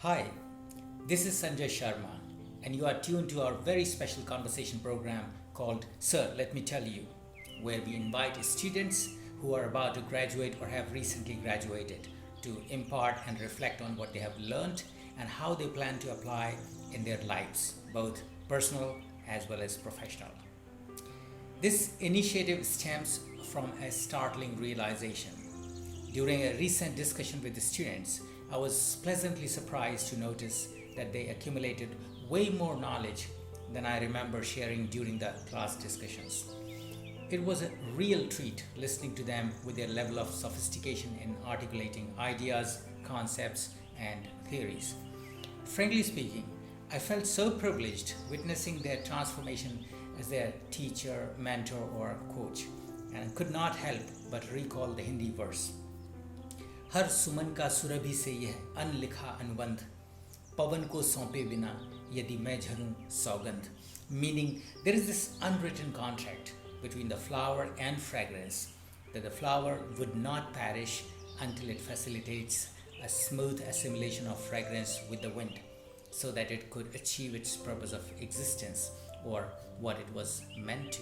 Hi, this is Sanjay Sharma, and you are tuned to our very special conversation program called Sir, Let Me Tell You, where we invite students who are about to graduate or have recently graduated to impart and reflect on what they have learned and how they plan to apply in their lives, both personal as well as professional. This initiative stems from a startling realization. During a recent discussion with the students, I was pleasantly surprised to notice that they accumulated way more knowledge than I remember sharing during the class discussions. It was a real treat listening to them with their level of sophistication in articulating ideas, concepts, and theories. Frankly speaking, I felt so privileged witnessing their transformation as their teacher, mentor, or coach, and could not help but recall the Hindi verse. हर सुमन का सुरभि से यह अनलिखा अनुबंध पवन को सौंपे बिना यदि मैं झरूं सौगंध, meaning there is this unwritten contract between the flower and fragrance that the flower would not perish until it facilitates a smooth assimilation of fragrance with the wind so that it could achieve its purpose of existence or what it was meant to.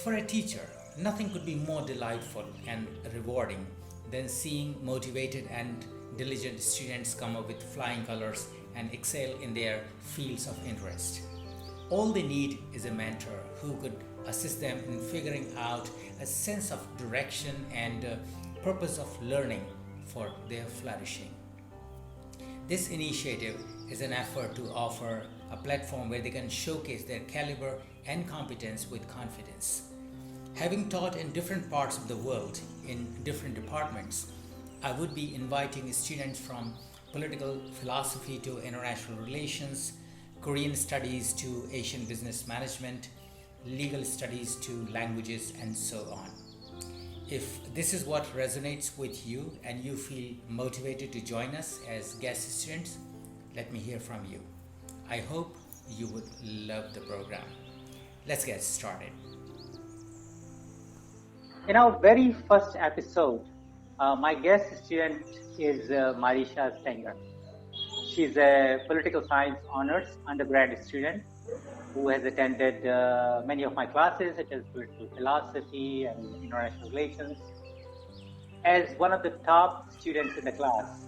For a teacher, nothing could be more delightful and rewarding than seeing motivated and diligent students come up with flying colors and excel in their fields of interest. All they need is a mentor who could assist them in figuring out a sense of direction and purpose of learning for their flourishing. This initiative is an effort to offer a platform where they can showcase their caliber and competence with confidence. Having taught in different parts of the world in different departments, I would be inviting students from political philosophy to international relations, Korean studies to Asian business management, legal studies to languages, and so on. If this is what resonates with you and you feel motivated to join us as guest students, let me hear from you. I hope you would love the program. Let's get started. In our very first episode, my guest student is Marisha Sengar. She's a political science honors undergrad student who has attended many of my classes, such as political philosophy and international relations. As one of the top students in the class,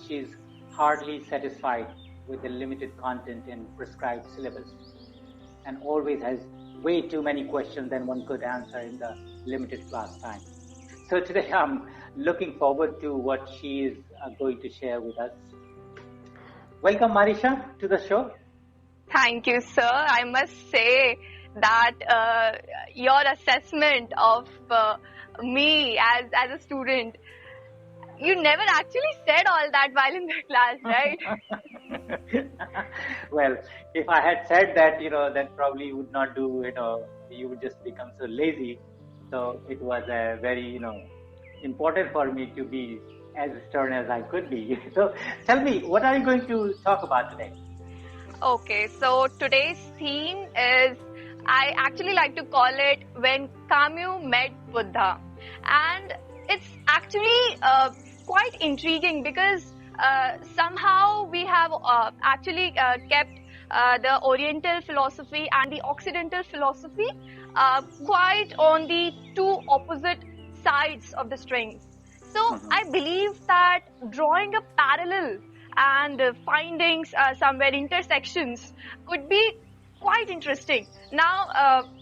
she's hardly satisfied with the limited content in prescribed syllabus and always has way too many questions than one could answer in the limited class time. So today I'm looking forward to what she is going to share with us. Welcome, Marisha, to the show. Thank you, sir. I must say that your assessment of me as a student, you never actually said all that while in the class, right? Well, if I had said that, that probably would not do, you would just become so lazy. So it was very, important for me to be as stern as I could be. So tell me, what are you going to talk about today? Okay, so today's theme is, I actually like to call it When Camus Met Buddha. And it's actually quite intriguing because somehow we have actually kept the Oriental philosophy and the Occidental philosophy quite on the two opposite sides of the strings. So I believe that drawing a parallel and finding somewhere intersections could be quite interesting. Now,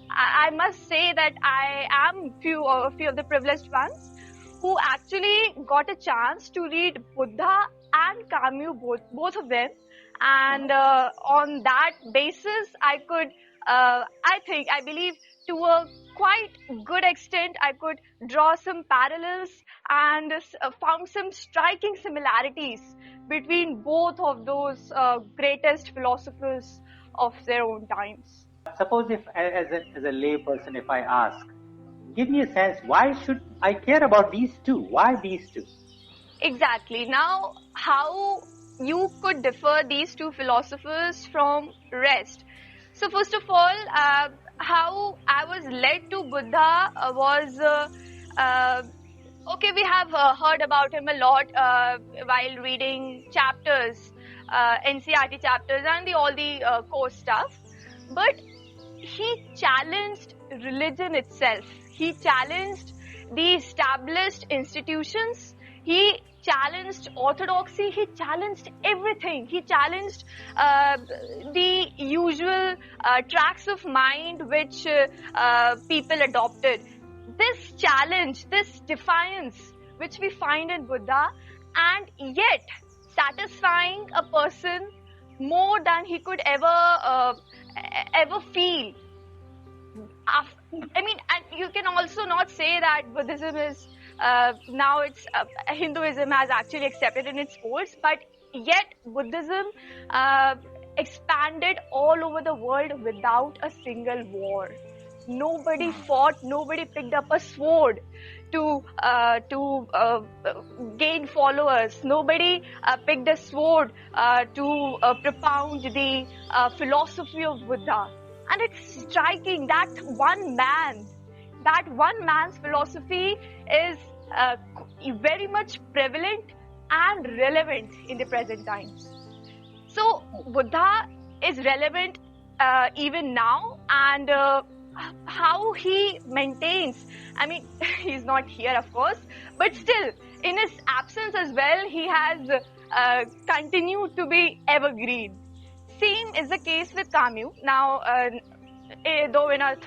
I must say that I am a few of the privileged ones who actually got a chance to read Buddha and Camus, both of them. And on that basis, I believe to a quite good extent, I could draw some parallels and found some striking similarities between both of those greatest philosophers of their own times. Suppose if, as a lay person, if I ask, give me a sense, why should I care about these two? Why these two? Exactly. Now, how you could differ these two philosophers from rest? So first of all, how I was led to Buddha was Okay, we have heard about him a lot while reading chapters, NCRT chapters, and all the course stuff. But he challenged religion itself. He challenged the established institutions. He challenged orthodoxy. He challenged everything. He challenged the usual tracks of mind which people adopted. This challenge, this defiance, which we find in Buddha, and yet satisfying a person more than he could ever feel. I mean, and you can also not say that Buddhism is now it's Hinduism has actually accepted in its folds, but yet Buddhism expanded all over the world without a single war. Nobody fought, nobody picked up a sword to gain followers. Nobody picked a sword to propound the philosophy of Buddha. And it's striking that one man's philosophy is very much prevalent and relevant in the present times. So Buddha is relevant even now, and how he maintains, I mean, he's not here of course, but still in his absence as well, he has continued to be evergreen. Same is the case with Camus. Now, though in a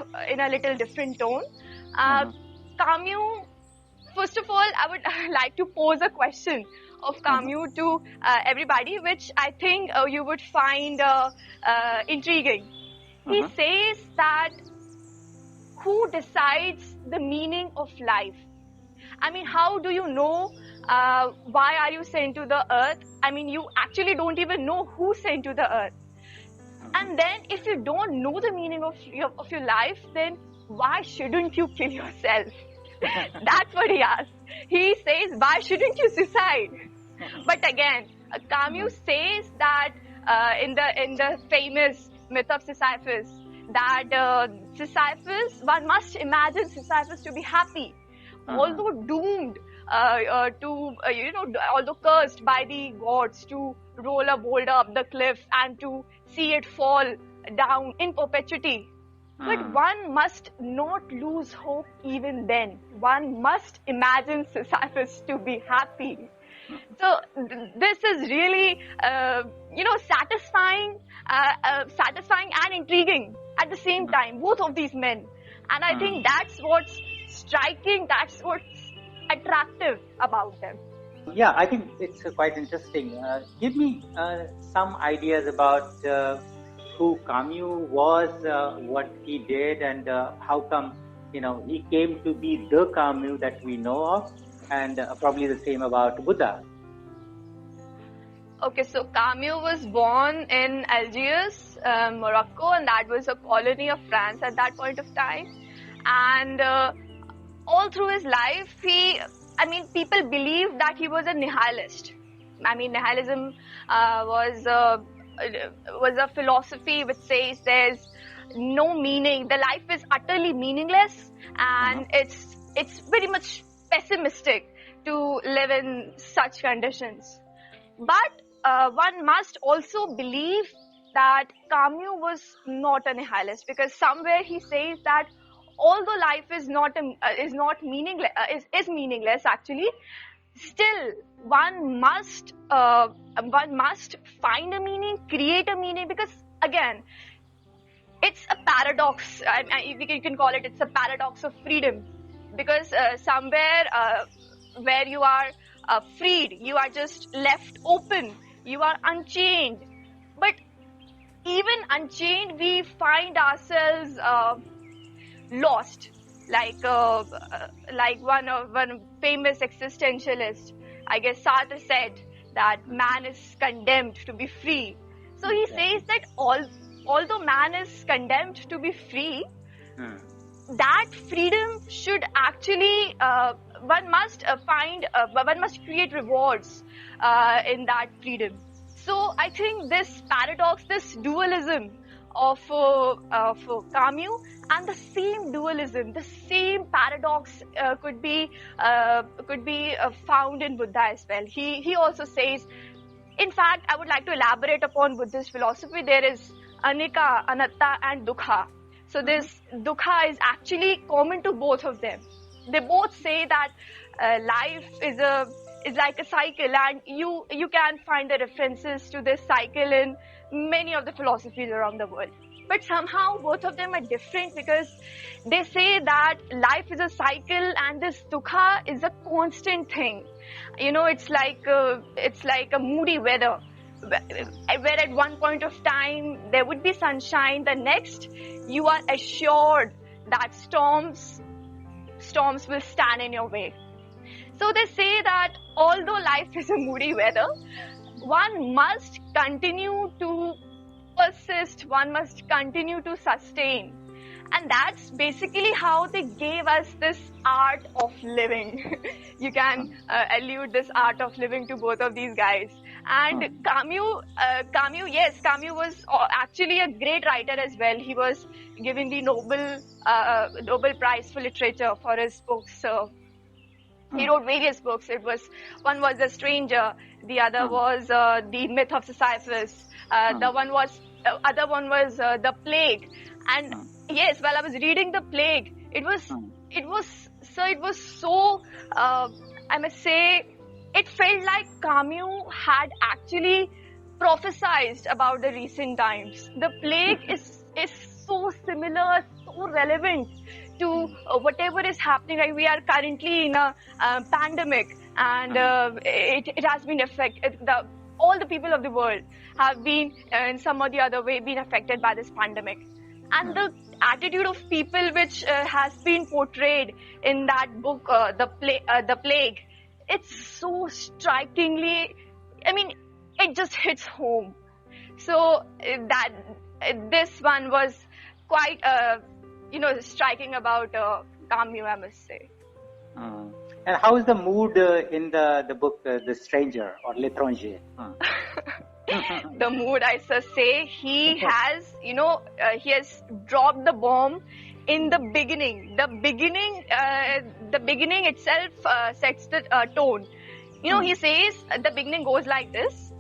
little different tone, Camus. First of all, I would like to pose a question of Camus to everybody, which I think you would find intriguing. He says that who decides the meaning of life? I mean, how do you know why are you sent to the earth? I mean, you actually don't even know who sent to the earth. And then if you don't know the meaning of your life, then why shouldn't you kill yourself? That's what he asks. He says, why shouldn't you suicide? But again, Camus says that in the famous myth of Sisyphus, that Sisyphus, one must imagine Sisyphus to be happy, although doomed although cursed by the gods to roll a boulder up the cliff and to see it fall down in perpetuity. But one must not lose hope even then. One must imagine Sisyphus to be happy. So this is really, satisfying and intriguing at the same time, both of these men. And I think that's what's striking, that's what's attractive about them. Yeah, I think it's quite interesting. Give me some ideas about who Camus was, what he did, and how come he came to be the Camus that we know of, and probably the same about Buddha. Okay, so Camus was born in Algiers, Morocco, and that was a colony of France at that point of time. And all through his life, people believed that he was a nihilist. I mean, nihilism was a philosophy which says there's no meaning, the life is utterly meaningless, and it's very much pessimistic to live in such conditions. But one must also believe that Camus was not a nihilist, because somewhere he says that although life is meaningless, is meaningless actually, still one must find a meaning, create a meaning, because again, it's a paradox. You can call it's a paradox of freedom, because somewhere where you are freed, you are just left open, you are unchained. But even unchained, we find ourselves lost, like one famous existentialist, I guess Sartre, said that man is condemned to be free. So he says that although man is condemned to be free, that freedom should actually one must create rewards in that freedom. So I think this paradox, this dualism Camus, and the same dualism, the same paradox could be found in Buddha as well. He also says, in fact, I would like to elaborate upon Buddhist philosophy. There is anicca, anatta, and dukkha. So this dukkha is actually common to both of them. They both say that life is like a cycle, and you can find the references to this cycle in many of the philosophies around the world. But somehow both of them are different, because they say that life is a cycle and this dukkha is a constant thing. It's like a moody weather, where at one point of time there would be sunshine, the next you are assured that storms will stand in your way. So they say that although life is a moody weather, one must continue to persist, one must continue to sustain. And that's basically how they gave us this art of living. You can allude this art of living to both of these guys. And Camus, Camus was actually a great writer as well. He was given the Nobel Prize for Literature for his books. He wrote various books. One was The Stranger, the other was The Myth of Sisyphus, other one was The Plague. And yes, while I was reading The Plague, it was so I must say, it felt like Camus had actually prophesied about the recent times. The plague is so similar, so relevant to whatever is happening. Like, we are currently in a pandemic, and it has been affected. All the people of the world have been, in some or the other way, been affected by this pandemic. And the attitude of people which has been portrayed in that book, The Plague, it's so strikingly, it just hits home. So that this one was quite, striking about Camus, I must say. And how is the mood in the book, The Stranger or L'étranger? The mood, I should say, he has dropped the bomb in the beginning. The beginning itself sets the tone. He says, the beginning goes like this.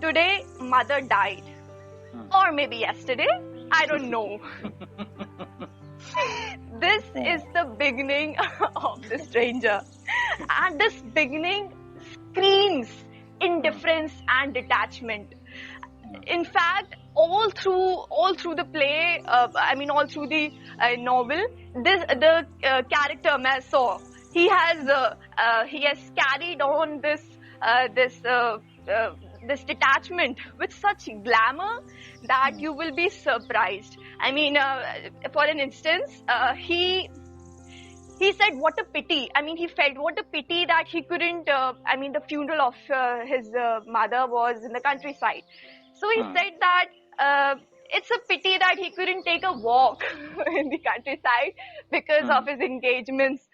Today, mother died. Or maybe yesterday. I don't know. This is the beginning of The Stranger. And this beginning screams indifference and detachment. In fact, all through the play, all through the novel, the character Marisol, he has carried on this detachment with such glamour that you will be surprised. For an instance, he said, what a pity. He felt what a pity that he couldn't, the funeral of his mother was in the countryside. So he said that it's a pity that he couldn't take a walk in the countryside because of his engagements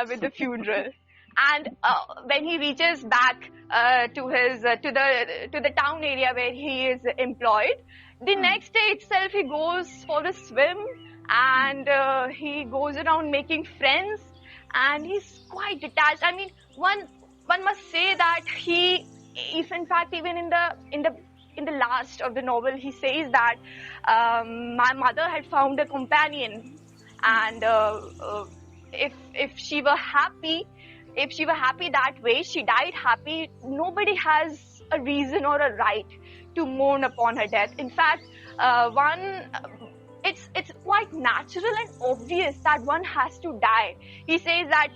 with the funeral. And when he reaches back to the town area where he is employed, the next day itself he goes for a swim, and he goes around making friends, and he's quite detached. One must say that he, if in fact even in the last of the novel, he says that my mother had found a companion, and if she were happy that way, she died happy. Nobody has a reason or a right to mourn upon her death. In fact, it's quite natural and obvious that one has to die. He says that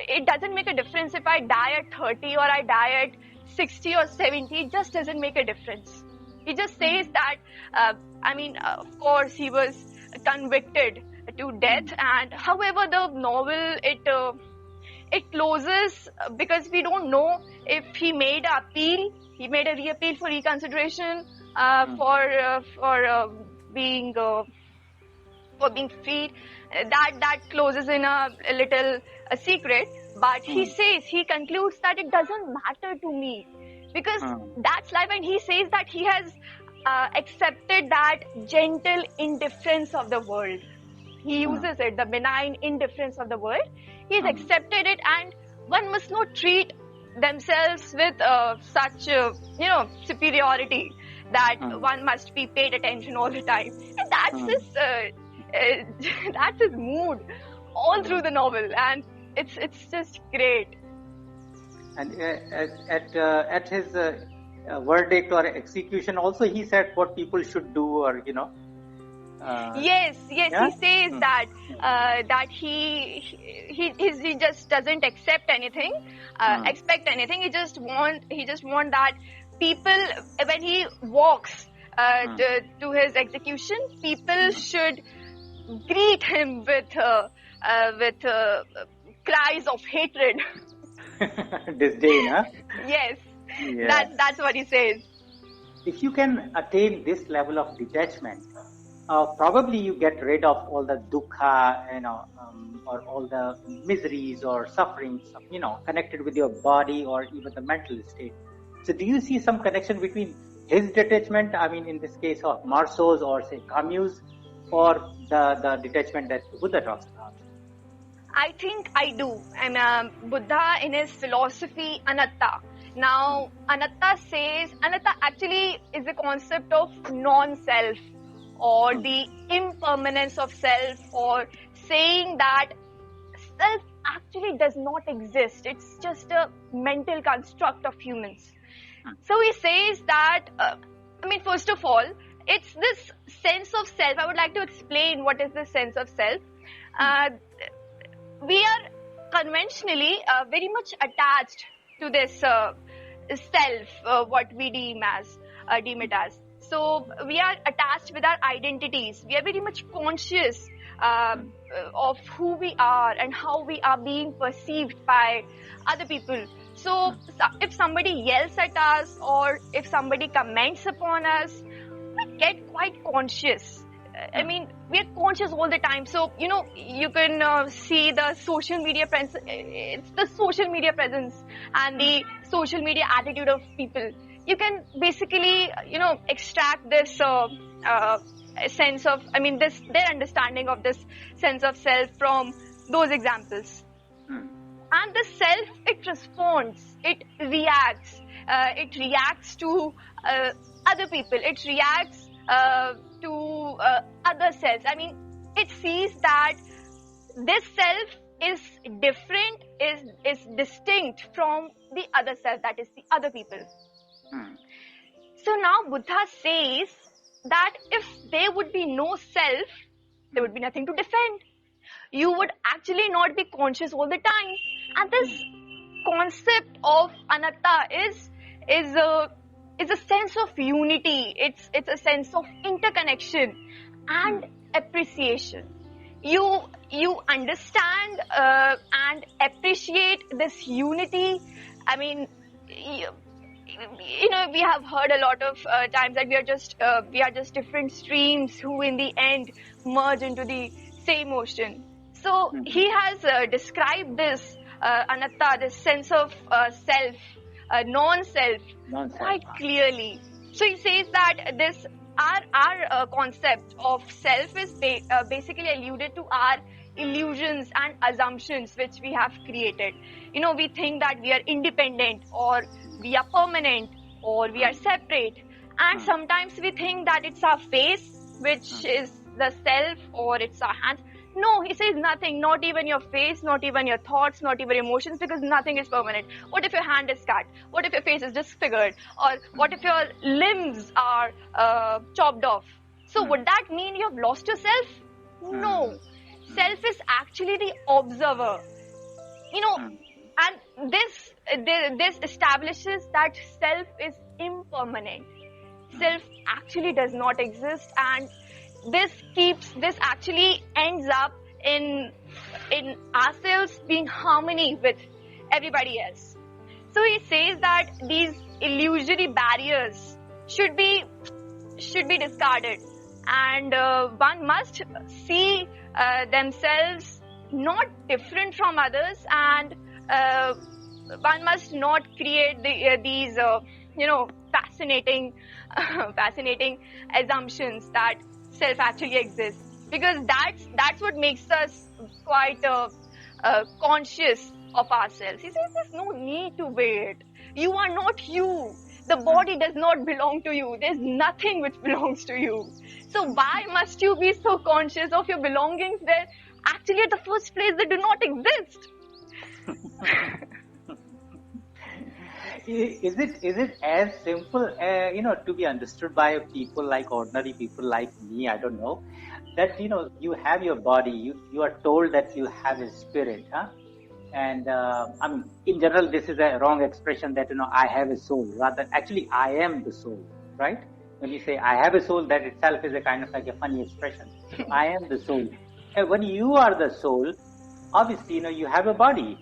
it doesn't make a difference if I die at 30 or I die at 60 or 70. It just doesn't make a difference. He just says that, of course, he was convicted to death, and however the novel, it closes because we don't know if he made an appeal. He made a reappeal for reconsideration, for being freed. That closes in a little secret. But he concludes that it doesn't matter to me because that's life. And he says that he has accepted that gentle indifference of the world. He uses it, the benign indifference of the world. He has accepted it, and one must not treat themselves with such superiority that one must be paid attention all the time. And that's his mood all through the novel, and it's just great. And at his verdict or execution, also he said what people should do, or Yes, yeah? he says that he just doesn't accept anything, expect anything. He just want that people, when he walks to his execution, people should greet him with cries of hatred. Disdain, huh? Yes, Yeah. that's what he says. If you can attain this level of detachment, probably you get rid of all the dukkha, or all the miseries or sufferings, connected with your body or even the mental state. So do you see some connection between his detachment, I mean, in this case of Marceau's or say Camus, or the detachment that Buddha talks about? I think I do. And Buddha, in his philosophy, anatta. Now, anatta actually is the concept of non-self, or the impermanence of self, or saying that self actually does not exist. It's just a mental construct of humans. So he says that, first of all, it's this sense of self. I would like to explain what is this sense of self. We are conventionally very much attached to this self, what we deem it as. So we are attached with our identities. We are very much conscious of who we are and how we are being perceived by other people. So if somebody yells at us, or if somebody comments upon us, we get quite conscious. We are conscious all the time. So, you can see the social media presence. It's the social media presence and the social media attitude of people. You can basically, extract this sense of, their understanding of this sense of self from those examples. And the self, it responds, it reacts to other people, it reacts to other selves. It sees that this self is different, is distinct from the other self, that is the other people. So now Buddha says that if there would be no self, there would be nothing to defend. You would actually not be conscious all the time. And this concept of anatta is a sense of unity. It's a sense of interconnection and appreciation. You understand and appreciate this unity. We have heard a lot of times that we are just different streams who in the end merge into the same ocean. So he has described this anatta, this sense of self, non-self, quite clearly. So he says that this our concept of self is basically alluded to our illusions and assumptions which we have created. We think that we are independent, or we are permanent, or we are separate, and sometimes we think that it's our face which is the self, or it's our hands. No, he says nothing, not even your face, not even your thoughts, not even emotions, because nothing is permanent. What if your hand is cut? What if your face is disfigured? Or what if your limbs are chopped off? So would that mean you have lost yourself? No. Self is actually the observer. And this establishes that self is impermanent. Self actually does not exist, and this actually ends up in ourselves being harmony with everybody else. So he says that these illusory barriers should be discarded, and one must see themselves not different from others, and one must not create these fascinating, fascinating assumptions that self actually exists, because that's what makes us quite conscious of ourselves. He says there's no need to wait. You are not you. The body does not belong to you. There's nothing which belongs to you. So why must you be so conscious of your belongings where actually at the first place they do not exist? Is it as simple, to be understood by people like ordinary people like me? I don't know that you have your body. You are told that you have a spirit, huh? And I mean, in general, this is a wrong expression that I have a soul. Rather, actually, I am the soul, right? When you say I have a soul, that itself is a kind of like a funny expression. So I am the soul. And when you are the soul, obviously, you have a body.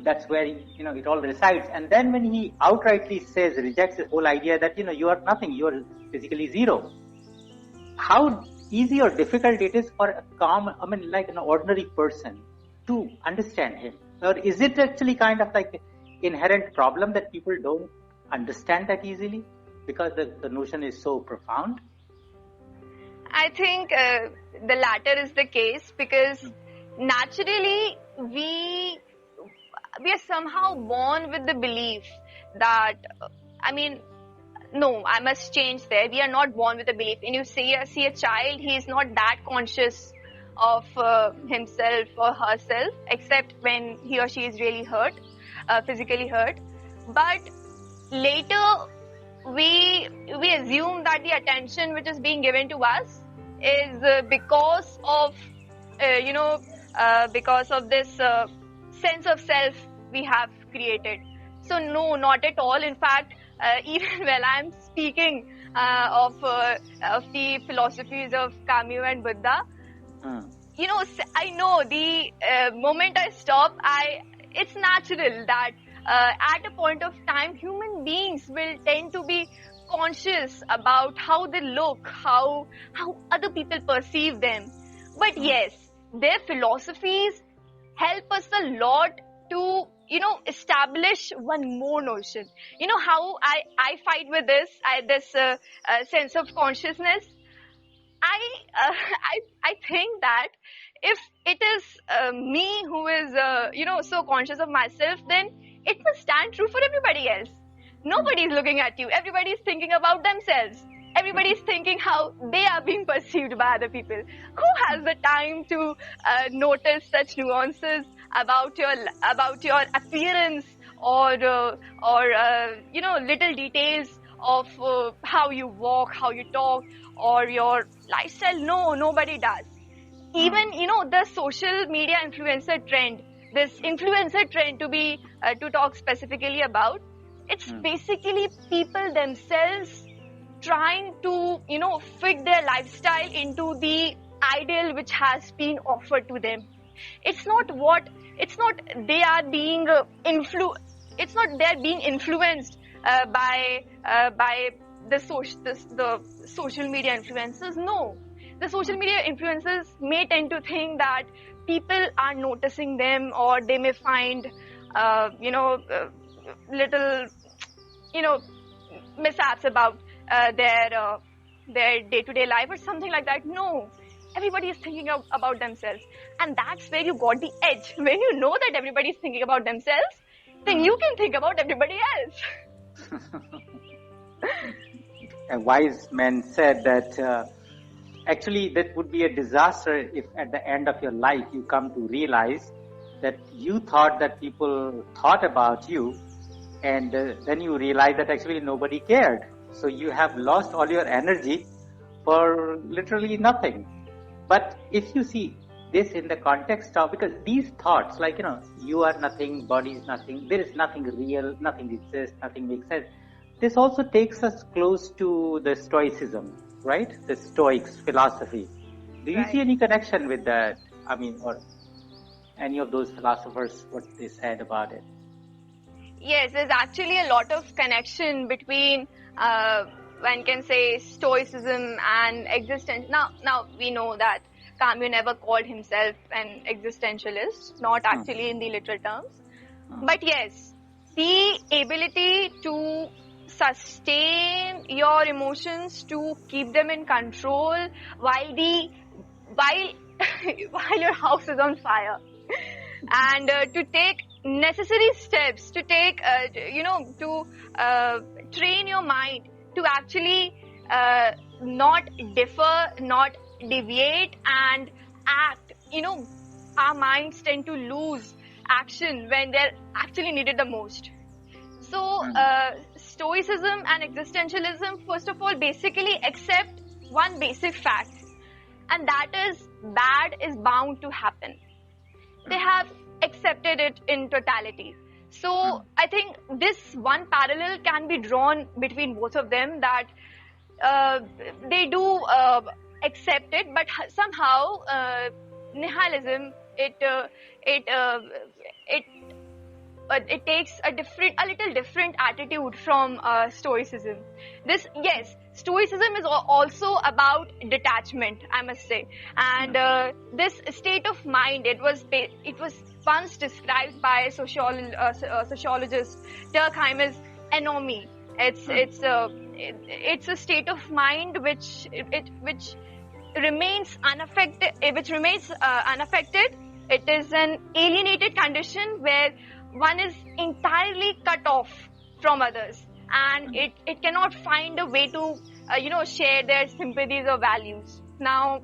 That's where it all resides. And then when he outrightly rejects the whole idea that you are nothing, you are physically zero. How easy or difficult it is for like an ordinary person to understand him? Or is it actually kind of like an inherent problem that people don't understand that easily because the notion is so profound? I think the latter is the case, because naturally we are somehow born with the belief that, no, I must change there. We are not born with a belief. And you see a child, he is not that conscious of himself or herself, except when he or she is really hurt, physically hurt. But later, we assume that the attention which is being given to us is because of this sense of self we have created. So no, not at all. In fact, even while I'm speaking of the philosophies of Camus and Buddha, I know the moment I stop, it's natural that at a point of time, human beings will tend to be conscious about how they look, how other people perceive them. But yes, their philosophies help us a lot to establish one more notion. How I fight with this sense of consciousness. I think that if it is me who is so conscious of myself, then it must stand true for everybody else. Nobody is looking at you. Everybody is thinking about themselves. Everybody is thinking how they are being perceived by other people. Who has the time to notice such nuances about your appearance or little details of how you walk, how you talk, or your lifestyle? No, nobody does. Even the social media influencer trend, this influencer trend to talk specifically about, it's basically people themselves trying to fit their lifestyle into the ideal which has been offered to them. It's not they are being it's not they're being influenced by the social media influencers. No, the social media influencers may tend to think that people are noticing them, or they may find little mishaps about their day-to-day life or something like that. No, everybody is thinking about themselves, and that's where you got the edge. When you know that everybody is thinking about themselves, then you can think about everybody else. A wise man said that actually that would be a disaster if at the end of your life you come to realize that you thought that people thought about you, and then you realize that actually nobody cared. So you have lost all your energy for literally nothing. But if you see this in the context of, because these thoughts like, you are nothing, body is nothing, there is nothing real, nothing exists, nothing makes sense. This also takes us close to the Stoicism, right? The Stoics philosophy. Do you see any connection with that? I mean, or any of those philosophers, what they said about it? Yes, there's actually a lot of connection between one can say Stoicism and existence. Now we know that Camus never called himself an existentialist, not actually in the literal terms. But yes, the ability to sustain your emotions, to keep them in control while while your house is on fire, and to take necessary steps, to take to train your mind to actually not differ, not deviate, and act. Our minds tend to lose action when they're actually needed the most. So stoicism and existentialism, first of all, basically accept one basic fact, and that is bad is bound to happen. They have accepted it in totality. So I think this one parallel can be drawn between both of them, that they do accept it, but somehow nihilism, it takes a little different attitude from stoicism. Stoicism is also about detachment, I must say, and this state of mind, it was once described by sociologist Camus anomie. It's a state of mind which remains unaffected. It is an alienated condition where one is entirely cut off from others, and it cannot find a way to share their sympathies or values. Now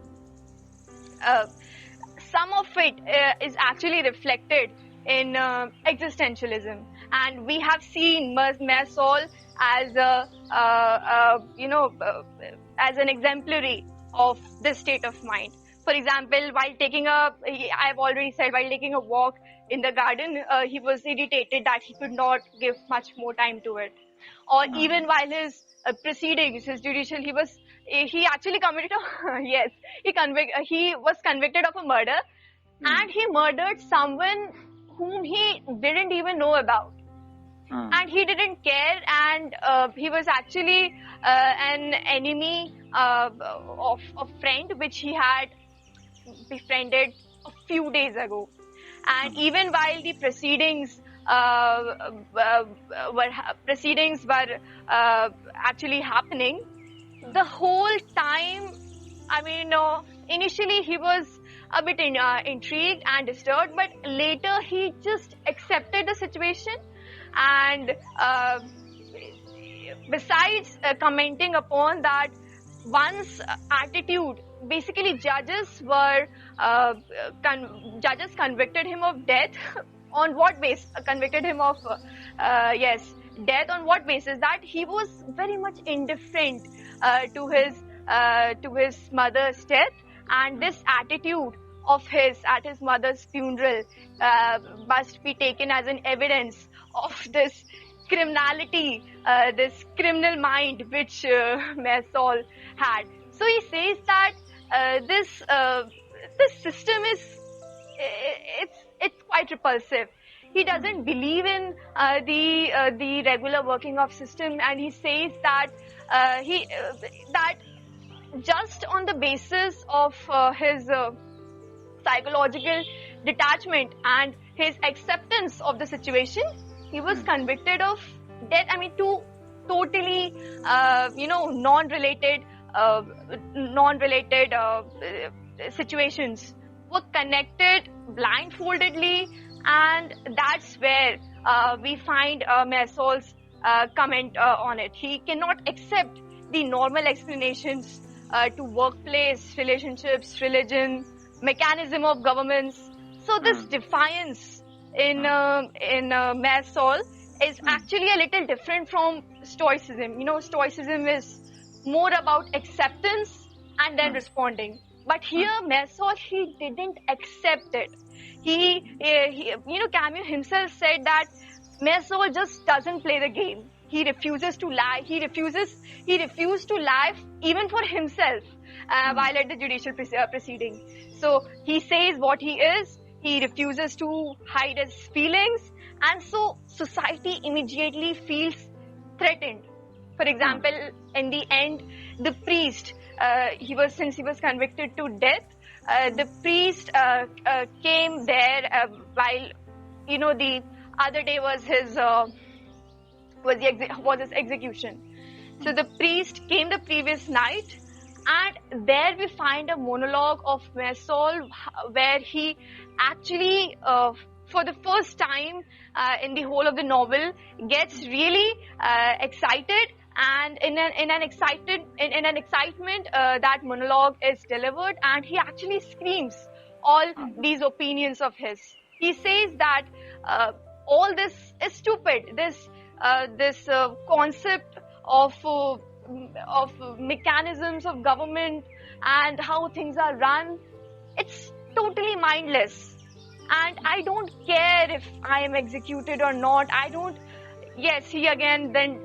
some of it is actually reflected in existentialism, and we have seen Marisol as as an exemplary of this state of mind. For example, while taking a walk in the garden, he was irritated that he could not give much more time to it. Or even while his proceedings, his judicial, he actually committed he was convicted of a murder, and he murdered someone whom he didn't even know about. And he didn't care, and he was actually an enemy of a friend which he had befriended a few days ago. And even while the proceedings were actually happening, the whole time, initially he was a bit intrigued and disturbed, but later he just accepted the situation. And besides commenting upon that, one's attitude, basically judges convicted him of death. On what basis? Convicted him of death. On what basis? That he was very much indifferent to his mother's death, and this attitude of his at his mother's funeral must be taken as an evidence of this criminality, this criminal mind which Marisol had. So he says that this system it's quite repulsive. He doesn't believe in the regular working of system, and he says that that just on the basis of his psychological detachment and his acceptance of the situation, he was convicted of death. Two totally non-related situations were connected blindfoldedly, and that's where we find Marisol's comment on it. He cannot accept the normal explanations to workplace, relationships, religion, mechanism of governments. So this defiance in Marisol is actually a little different from Stoicism. Stoicism is more about acceptance and then responding. But here, Marisol, he didn't accept it. Camus himself said that Marisol just doesn't play the game. He refuses to lie. He refused to lie even for himself while at the judicial proceeding. So he says what he is. He refuses to hide his feelings, and so society immediately feels threatened. For example, in the end, the priest, since he was convicted to death, the priest came there while, the other day was his was his execution. So the priest came the previous night, and there we find a monologue of Marisol where he actually, for the first time in the whole of the novel, gets really excited, and in an excitement, that monologue is delivered, and he actually screams all these opinions of his. He says that all this is stupid. This concept of mechanisms of government and how things are run, it's totally mindless. And I don't care if I am executed or not. Yes, he again then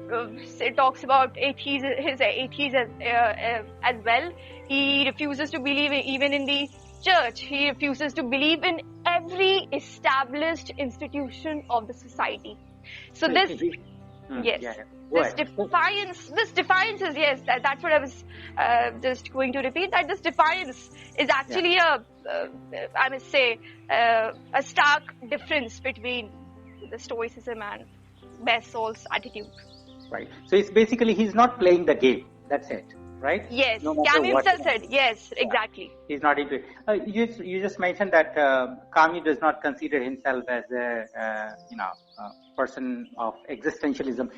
talks about his atheism as well. He refuses to believe even in the church. He refuses to believe in every established institution of the society. So this, yes, this defiance is, yes, that's what I was just going to repeat, that this defiance is actually I must say, a stark difference between the Stoicism and Marisol's attitude. Right. So it's basically he's not playing the game. That's it. Right? Yes. Camus himself said, yes, exactly. He's not into it. You just mentioned that Camus does not consider himself as a person of existentialism.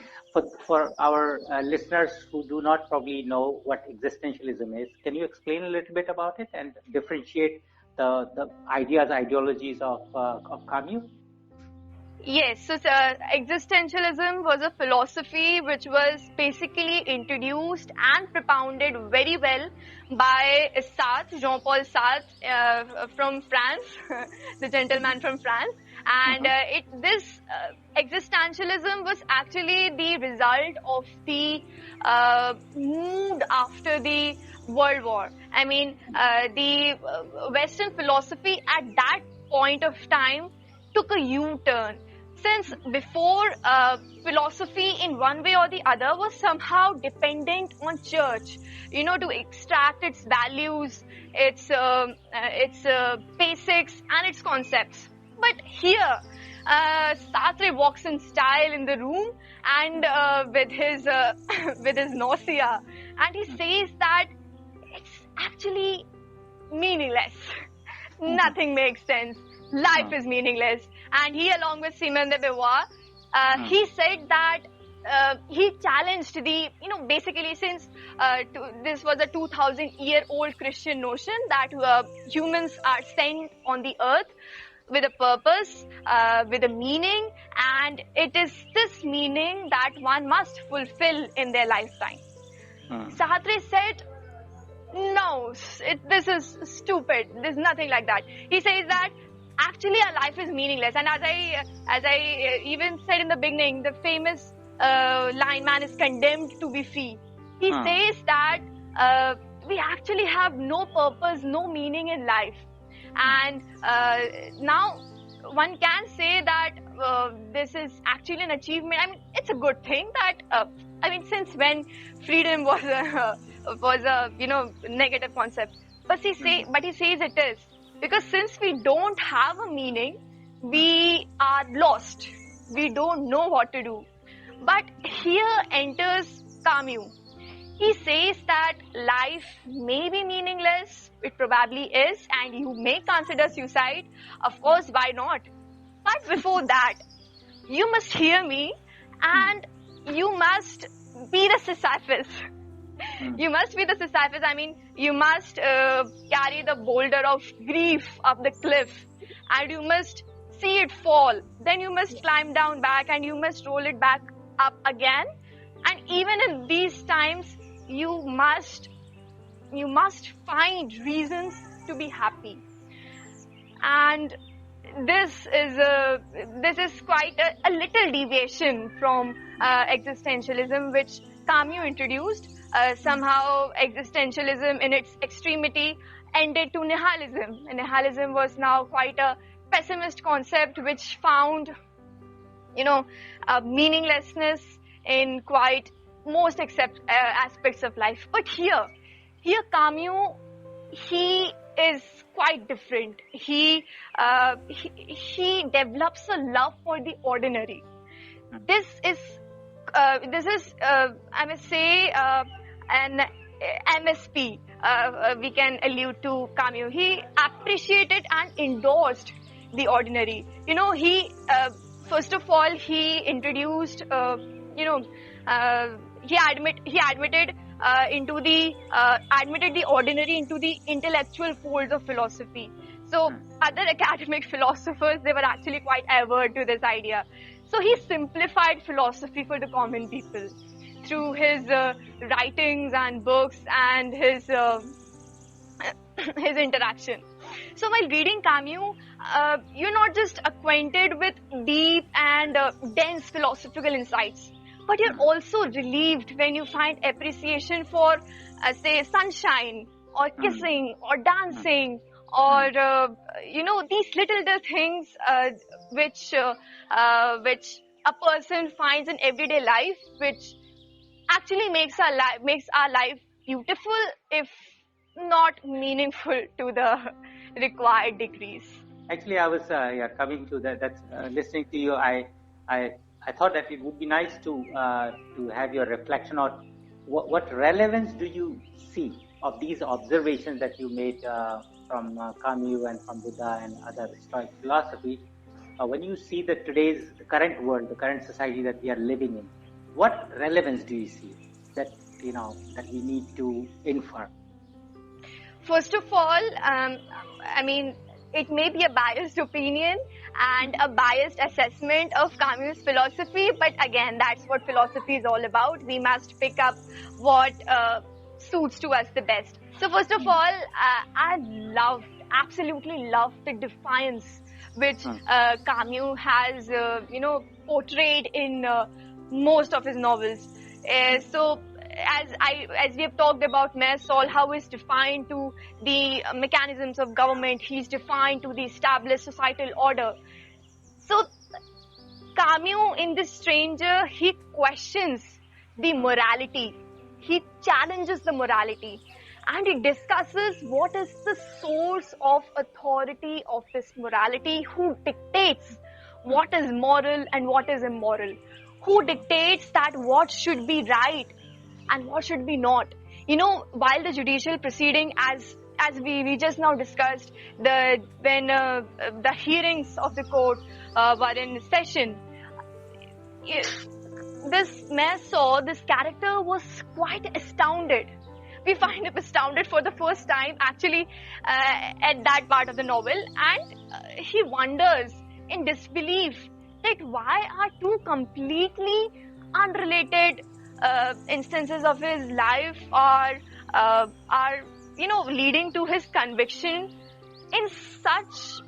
For our listeners who do not probably know what existentialism is, can you explain a little bit about it and differentiate the ideologies of Camus? Yes, so existentialism was a philosophy which was basically introduced and propounded very well by Jean-Paul Sartre from France, the gentleman from France. And this existentialism was actually the result of the mood after the World War. I mean, the Western philosophy at that point of time took a U-turn. Since before, philosophy in one way or the other was somehow dependent on church, to extract its values, its basics and its concepts. But here, Sartre walks in style in the room and with his nausea, and he says that it's actually meaningless. Nothing makes sense. Life is meaningless. And he, along with Simone de Beauvoir, he said that he challenged basically, since this was a 2,000-year-old Christian notion that humans are sent on the earth with a purpose, with a meaning, and it is this meaning that one must fulfill in their lifetime. Sartre said, no, this is stupid. There's nothing like that. He says that actually our life is meaningless, and as I even said in the beginning, the famous line, man is condemned to be free. He says that we actually have no purpose, no meaning in life. And now one can say that this is actually an achievement. I mean, it's a good thing that since when freedom was a negative concept, but he says it is. Because since we don't have a meaning, we are lost. We don't know what to do. But here enters Camus. He says that life may be meaningless. It probably is. And you may consider suicide. Of course, why not? But before that, you must hear me and you must be the Sisyphus. You must be the Sisyphus. I mean, you must carry the boulder of grief up the cliff, and you must see it fall. Then you must climb down back, and you must roll it back up again. And even in these times, you must find reasons to be happy. And this is quite a little deviation from existentialism, which Camus introduced. Somehow existentialism in its extremity ended to nihilism. And nihilism was now quite a pessimist concept which found, meaninglessness in quite most aspects of life. But here Camus, he is quite different. He develops a love for the ordinary. This is this is, I must say, an MSP. We can allude to Camus. He appreciated and endorsed the ordinary. He first of all he introduced. He admitted admitted the ordinary into the intellectual folds of philosophy. So other academic philosophers, they were actually quite averse to this idea. So he simplified philosophy for the common people through his writings and books and his his interaction. So while reading Camus, you're not just acquainted with deep and dense philosophical insights, but you're also relieved when you find appreciation for, say, sunshine or kissing or dancing or these little things which a person finds in everyday life, which actually makes our life beautiful, if not meaningful to the required degrees. Actually, I was coming to that. That's listening to you. I thought that it would be nice to have your reflection on what relevance do you see of these observations that you made from Camus and from Buddha and other Stoic philosophy. When you see the current world, the current society that we are living in, what relevance do you see that we need to infer? First of all, it may be a biased opinion and a biased assessment of Camus' philosophy, but again, that's what philosophy is all about. We must pick up what suits to us the best. So first of all, I absolutely loved the defiance which Camus has, portrayed in most of his novels. So as we have talked about Mayor Saul, how he's defined to the mechanisms of government, he's defined to the established societal order. So Camus, in this Stranger, he questions the morality, he challenges the morality, and he discusses what is the source of authority of this morality, who dictates what is moral and what is immoral, who dictates that what should be right and what should be not. While the judicial proceeding, as we just now discussed, when the hearings of the court were in session, this Mayor Saul, this character, was quite astounded. We find him astounded for the first time, actually, at that part of the novel, and he wonders in disbelief that why are two completely unrelated instances of his life are leading to his conviction in such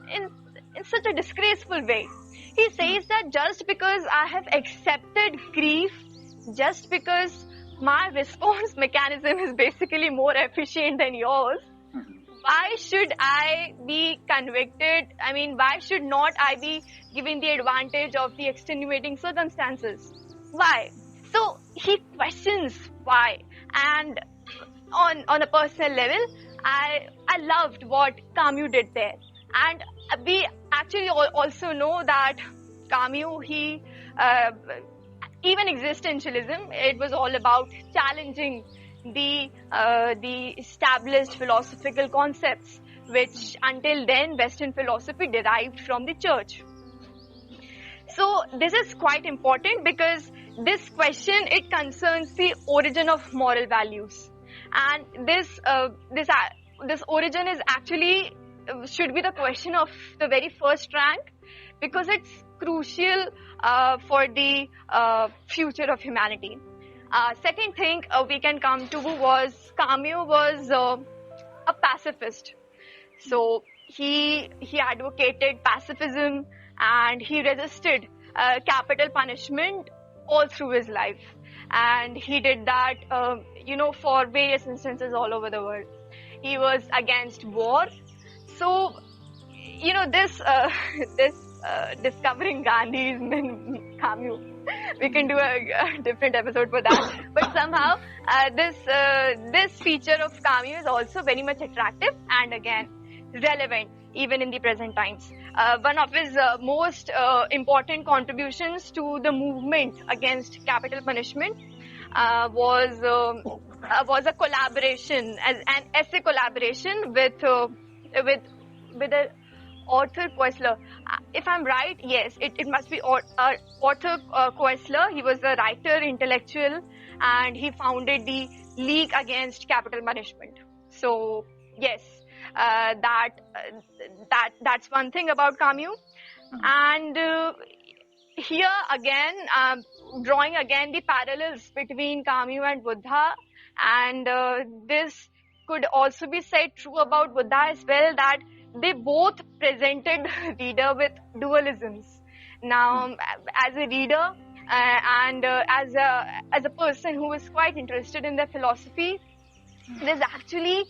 a disgraceful way. He says that just because I have accepted grief, just because my response mechanism is basically more efficient than yours, why should I be convicted? Why should not I be given the advantage of the extenuating circumstances? Why? So he questions why, and on a personal level, I loved what Camus did there, and we actually also know that Camus, he even existentialism, it was all about challenging the established philosophical concepts, which until then Western philosophy derived from the church. So this is quite important because this question, it concerns the origin of moral values, and this origin is actually should be the question of the very first rank, because it's crucial for the future of humanity. Second thing we can come to was Camus was a pacifist. So he advocated pacifism, and he resisted capital punishment all through his life, and he did that for various instances all over the world. He was against war. So this discovering Gandhi's in Camus, we can do a different episode for that, but somehow this feature of Camus is also very much attractive and again relevant even in the present times. one of his most important contributions to the movement against capital punishment was a collaboration, as an essay collaboration with a Arthur Koestler. If I'm right, yes, it must be Arthur Koestler. He was a writer, intellectual, and he founded the League Against Capital Punishment. So yes, that's one thing about Camus. And here again, drawing again the parallels between Camus and Buddha, and this could also be said true about Buddha as well, that they both presented the reader with dualisms. Now, as a reader and as a person who is quite interested in their philosophy, there's actually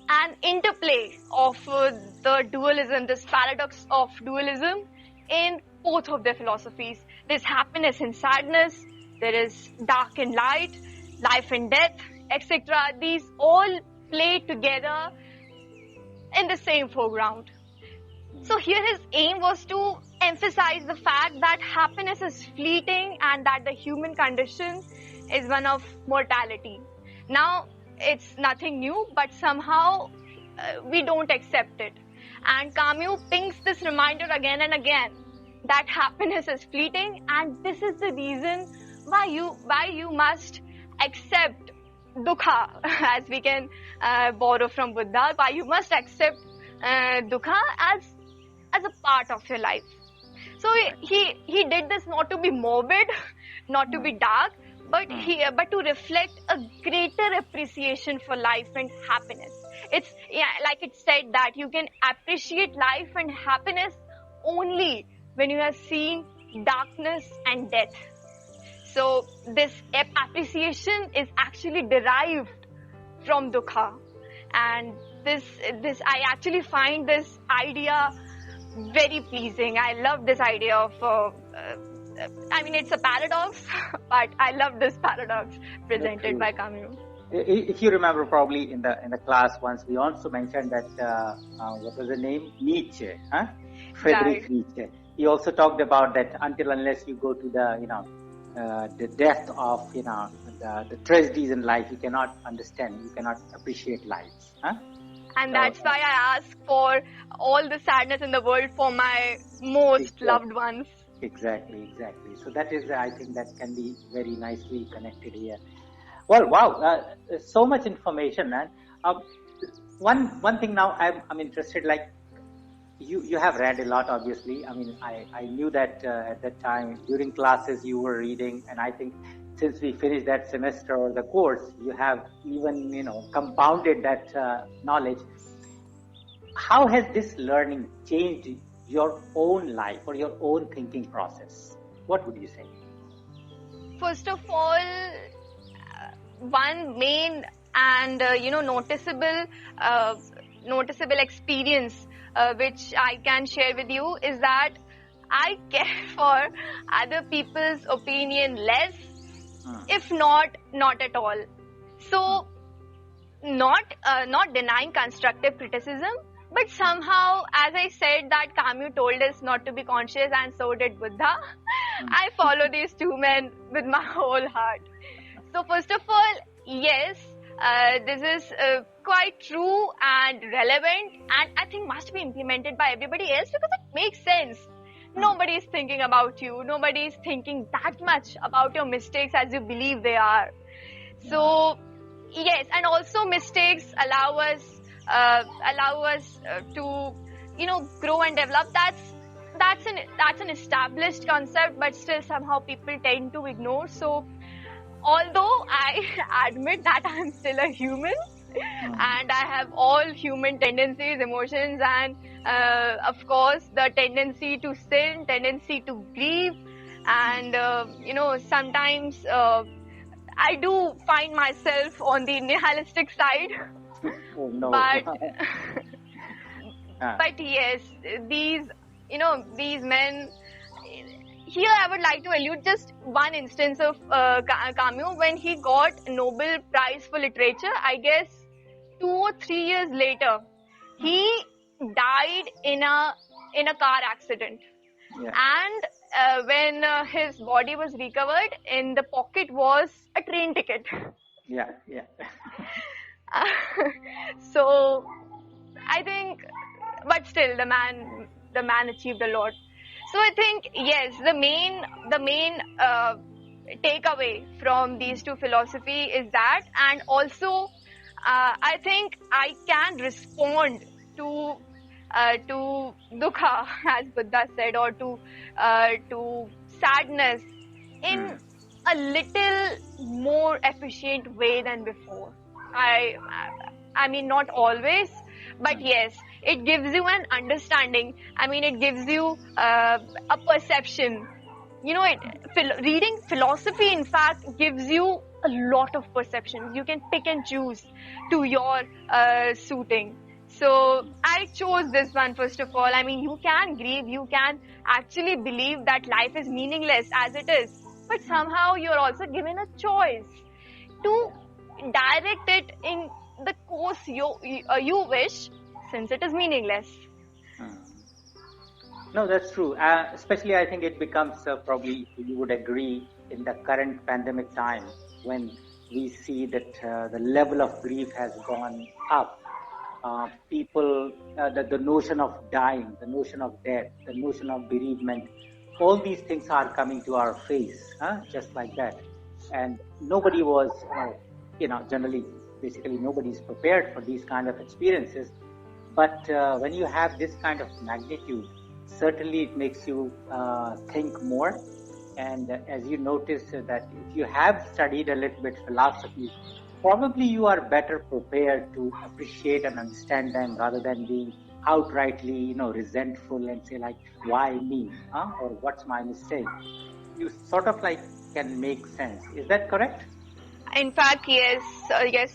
an interplay of the dualism, this paradox of dualism in both of their philosophies. There's happiness and sadness, there is dark and light, life and death, etc. These all play together in the same foreground. So here his aim was to emphasize the fact that happiness is fleeting and that the human condition is one of mortality. Now, it's nothing new, but somehow we don't accept it. And Camus pings this reminder again and again that happiness is fleeting, and this is the reason why you must accept dukkha, as we can borrow from Buddha, why you must accept dukkha as a part of your life. So he did this not to be morbid, not to be dark, but to reflect a greater appreciation for life and happiness. It's like it said that you can appreciate life and happiness only when you have seen darkness and death. So this appreciation is actually derived from dukkha, and this I actually find this idea very pleasing. I love this idea of it's a paradox, but I love this paradox presented by Camus. If you remember, probably in the class once, we also mentioned that what was the name? Nietzsche, huh? Friedrich Nietzsche. He also talked about that until unless you go to the depth of the tragedies in life, you cannot understand, you cannot appreciate life. Huh? And that's why I ask for all the sadness in the world for my most loved ones. Exactly. So that is, I think, that can be very nicely connected here. Well, wow, so much information, man. One thing now I'm interested, like you have read a lot, obviously. I knew that at that time during classes you were reading, and I think since we finished that semester or the course, you have even compounded that knowledge. How has this learning changed your own life or your own thinking process? What would you say? First of all, one main and noticeable experience which I can share with you is that I care for other people's opinion less, if not at all. So not denying constructive criticism, but somehow, as I said, that Camus told us not to be conscious, and so did Buddha. I follow these two men with my whole heart. So first of all, yes, this is quite true and relevant, and I think must be implemented by everybody else because it makes sense. Nobody is thinking about you. Nobody is thinking that much about your mistakes as you believe they are. So yes, and also mistakes allow us to grow and develop. That's an established concept, but still somehow people tend to ignore. So although I admit that I'm still a human and I have all human tendencies, emotions, and of course the tendency to sin, tendency to grieve, and sometimes I do find myself on the nihilistic side. Oh, no. But yes, these men. Here I would like to allude just one instance of Camus when he got Nobel Prize for Literature. I guess 2 or 3 years later, he died in a in a car accident. Yeah. And when his body was recovered, in the pocket was a train ticket. Yeah. Yeah. So I think, but still, the man achieved a lot. So I think, yes, the main takeaway from these two philosophy is that, and also I think I can respond to dukha, as Buddha said, or to sadness in Hmm. a little more efficient way than before. I I mean, not always, but Hmm. yes, it gives you an understanding. I mean, it gives you a perception. Reading philosophy, in fact, gives you a lot of perceptions. You can pick and choose to your suiting. So I chose this one first of all. I mean, you can grieve, you can actually believe that life is meaningless as it is, but Hmm. somehow you're also given a choice to direct it in the course you wish, since it is meaningless. Hmm. No, that's true. Especially, I think it becomes probably, you would agree, in the current pandemic time when we see that the level of grief has gone up. People, the notion of dying, the notion of death, the notion of bereavement, all these things are coming to our face, just like that. And nobody was, generally, basically, nobody's prepared for these kind of experiences. But when you have this kind of magnitude, certainly it makes you think more. And as you notice that if you have studied a little bit philosophy, probably you are better prepared to appreciate and understand them rather than being outrightly, resentful and say like, why me? Huh? Or what's my mistake? You sort of like can make sense. Is that correct? In fact, yes,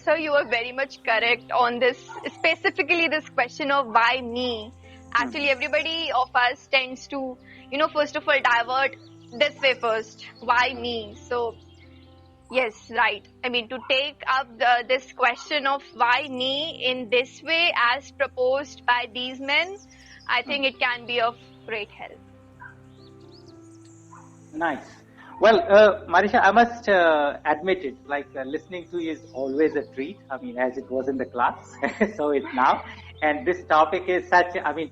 sir, you are very much correct on this, specifically this question of why me. Hmm. Actually, everybody of us tends to, first of all, divert this way first. Why me? So, yes, right. I mean, to take up this question of why me in this way, as proposed by these men, I Hmm. think it can be of great help. Nice. Well, Marisha, I must admit it, like listening to you is always a treat. I mean, as it was in the class, so it's now. And this topic is such, I mean,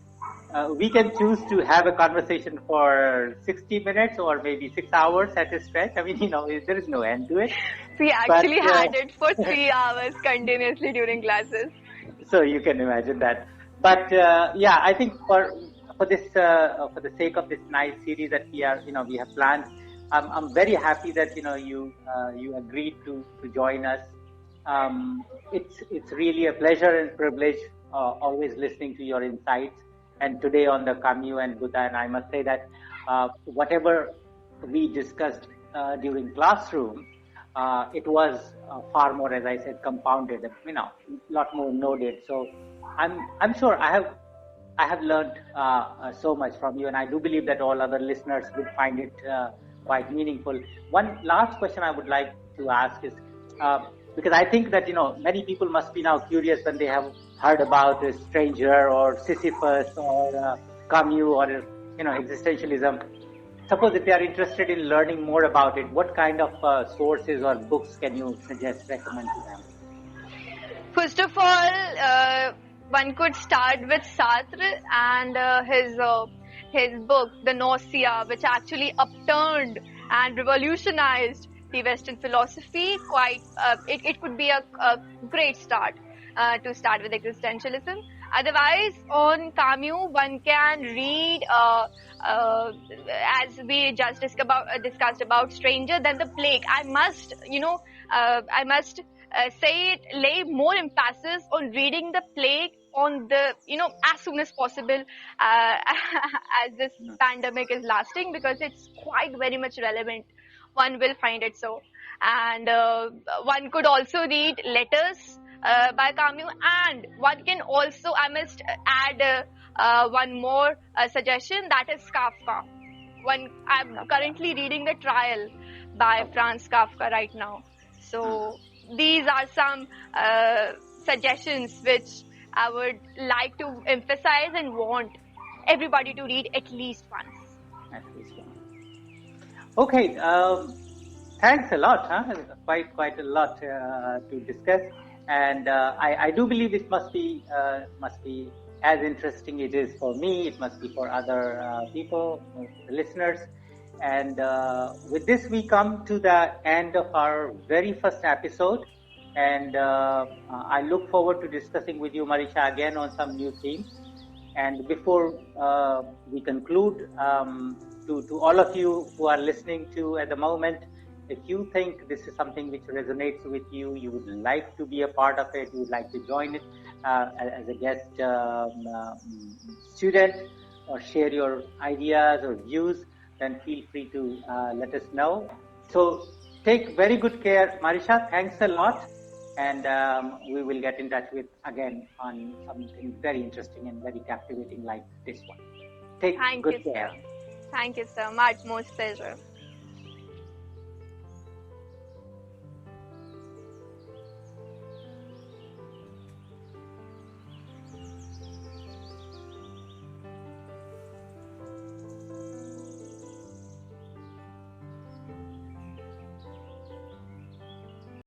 we can choose to have a conversation for 60 minutes or maybe 6 hours at a stretch. I mean, there is no end to it. We But actually had it for 3 hours continuously during classes. so you can imagine that. But yeah, I think for the sake of this nice series that we have planned, I'm very happy that you agreed to join us. It's really a pleasure and privilege always listening to your insights. And today on the Camus and Buddha, and I must say that whatever we discussed during classroom, it was far more, as I said, compounded, lot more noted. So I'm sure I have learned so much from you, and I do believe that all other listeners would find it quite meaningful. One last question I would like to ask is, because I think that many people must be now curious when they have heard about a stranger or Sisyphus or Camus or existentialism. Suppose if they are interested in learning more about it, what kind of sources or books can you recommend to them? First of all, one could start with Sartre and his book, The Nausea, which actually upturned and revolutionized the Western philosophy. It could be a great start to start with existentialism. Otherwise, on Camus, one can read, as we just discussed about Stranger, then the Plague. I must say it, lay more emphasis on reading the Plague on the, as soon as possible, as this pandemic is lasting, because it's quite very much relevant. One will find it so. And one could also read Letters by Camus, and one can also, I must add one more suggestion, that is Kafka. I'm currently reading The Trial by Okay. Franz Kafka right now. So these are some suggestions which I would like to emphasize and want everybody to read at least once. At least one. Okay. Thanks a lot. Quite a lot to discuss, and I do believe it must be as interesting it is for me. It must be for other people, the listeners. And with this, we come to the end of our very first episode. And I look forward to discussing with you, Marisha, again on some new themes. And before we conclude, to all of you who are listening to at the moment, if you think this is something which resonates with you, you would like to be a part of it, you would like to join it as a guest student, or share your ideas or views, then feel free to let us know. So take very good care, Marisha. Thanks a lot. And we will get in touch with again on something very interesting and very captivating like this one. Take Thank good you, care. sir. Thank you, sir. My utmost pleasure.